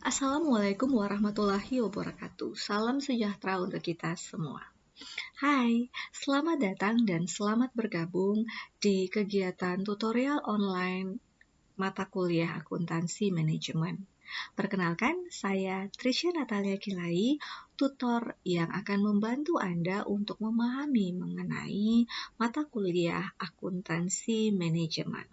Assalamualaikum warahmatullahi wabarakatuh. Salam sejahtera untuk kita semua. Hai, selamat datang dan selamat bergabung di kegiatan tutorial online mata kuliah akuntansi manajemen. Perkenalkan, saya Trisha Natalia Kilai, tutor yang akan membantu Anda untuk memahami mengenai mata kuliah akuntansi manajemen.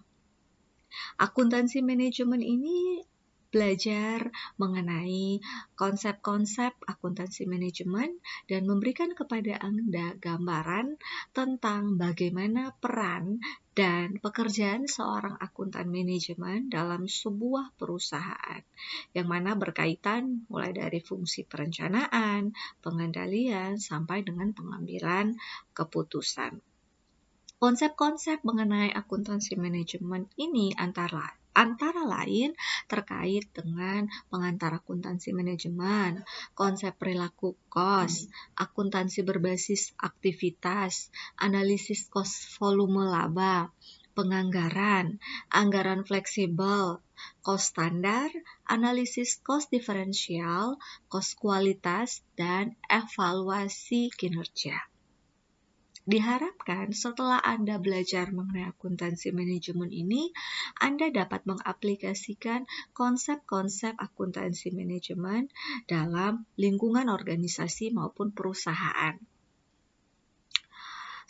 Akuntansi manajemen ini belajar mengenai konsep-konsep akuntansi manajemen dan memberikan kepada Anda gambaran tentang bagaimana peran dan pekerjaan seorang akuntan manajemen dalam sebuah perusahaan, yang mana berkaitan mulai dari fungsi perencanaan, pengendalian, sampai dengan pengambilan keputusan. Konsep-konsep mengenai akuntansi manajemen ini antara lain terkait dengan pengantar akuntansi manajemen, konsep perilaku kos, akuntansi berbasis aktivitas, analisis kos volume laba, penganggaran, anggaran fleksibel, kos standar, analisis kos diferensial, kos kualitas, dan evaluasi kinerja. Diharapkan setelah Anda belajar mengenai akuntansi manajemen ini, Anda dapat mengaplikasikan konsep-konsep akuntansi manajemen dalam lingkungan organisasi maupun perusahaan.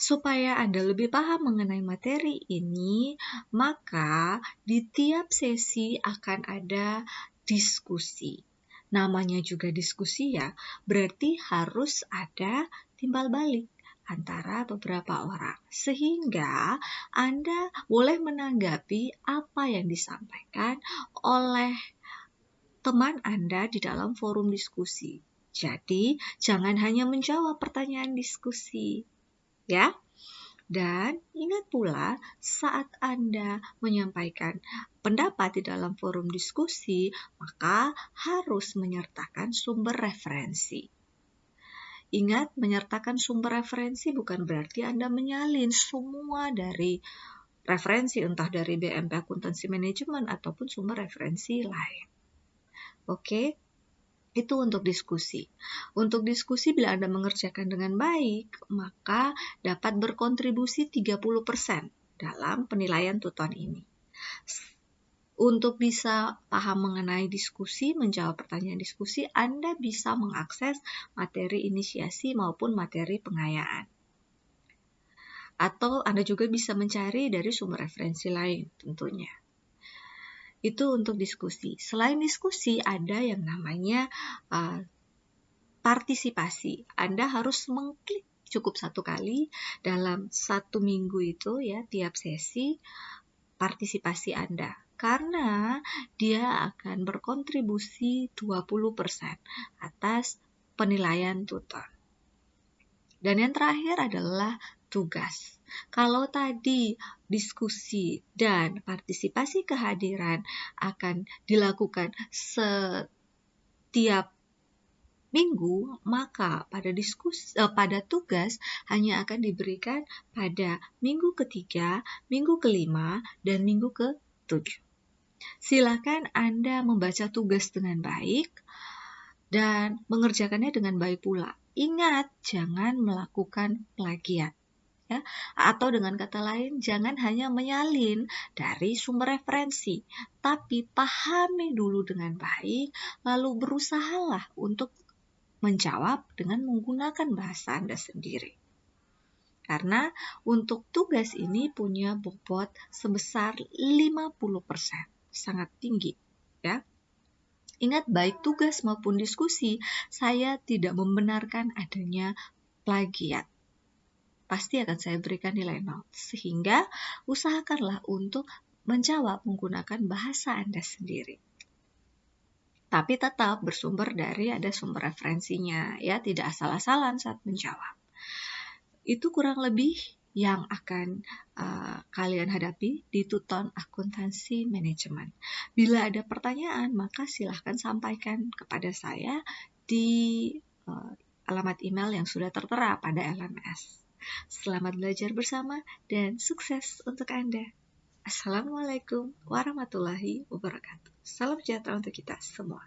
Supaya Anda lebih paham mengenai materi ini, maka di tiap sesi akan ada diskusi. Namanya juga diskusi ya, berarti harus ada timbal balik antara beberapa orang, sehingga Anda boleh menanggapi apa yang disampaikan oleh teman Anda di dalam forum diskusi. Jadi, jangan hanya menjawab pertanyaan diskusi, ya. Dan ingat pula, saat Anda menyampaikan pendapat di dalam forum diskusi, maka harus menyertakan sumber referensi. Ingat, menyertakan sumber referensi bukan berarti Anda menyalin semua dari referensi, entah dari BMP Akuntansi Manajemen ataupun sumber referensi lain. Oke, itu untuk diskusi. Untuk diskusi, bila Anda mengerjakan dengan baik, maka dapat berkontribusi 30% dalam penilaian tutor ini. Untuk bisa paham mengenai diskusi, menjawab pertanyaan diskusi, Anda bisa mengakses materi inisiasi maupun materi pengayaan. Atau Anda juga bisa mencari dari sumber referensi lain tentunya. Itu untuk diskusi. Selain diskusi, ada yang namanya partisipasi. Anda harus mengklik cukup satu kali dalam 1 minggu itu ya, tiap sesi partisipasi Anda. Karena dia akan berkontribusi 20% atas penilaian tutor. Dan yang terakhir adalah tugas. Kalau tadi diskusi dan partisipasi kehadiran akan dilakukan setiap minggu, maka pada tugas hanya akan diberikan pada minggu ketiga, minggu kelima, dan minggu ke-7. Silakan Anda membaca tugas dengan baik dan mengerjakannya dengan baik pula. Ingat, jangan melakukan plagiat. Ya, atau dengan kata lain, jangan hanya menyalin dari sumber referensi, tapi pahami dulu dengan baik, lalu berusahalah untuk menjawab dengan menggunakan bahasa Anda sendiri. Karena untuk tugas ini punya bobot sebesar 50%, sangat tinggi, ya. Ingat, baik tugas maupun diskusi, saya tidak membenarkan adanya plagiat. Pasti akan saya berikan nilai 0, sehingga usahakanlah untuk menjawab menggunakan bahasa Anda sendiri. Tapi tetap bersumber dari ada sumber referensinya, ya, tidak asal-asalan saat menjawab. Itu kurang lebih yang akan kalian hadapi di tutor akuntansi manajemen. Bila ada pertanyaan, maka silahkan sampaikan kepada saya di alamat email yang sudah tertera pada LMS. Selamat belajar bersama dan sukses untuk Anda. Assalamualaikum warahmatullahi wabarakatuh. Salam sejahtera untuk kita semua.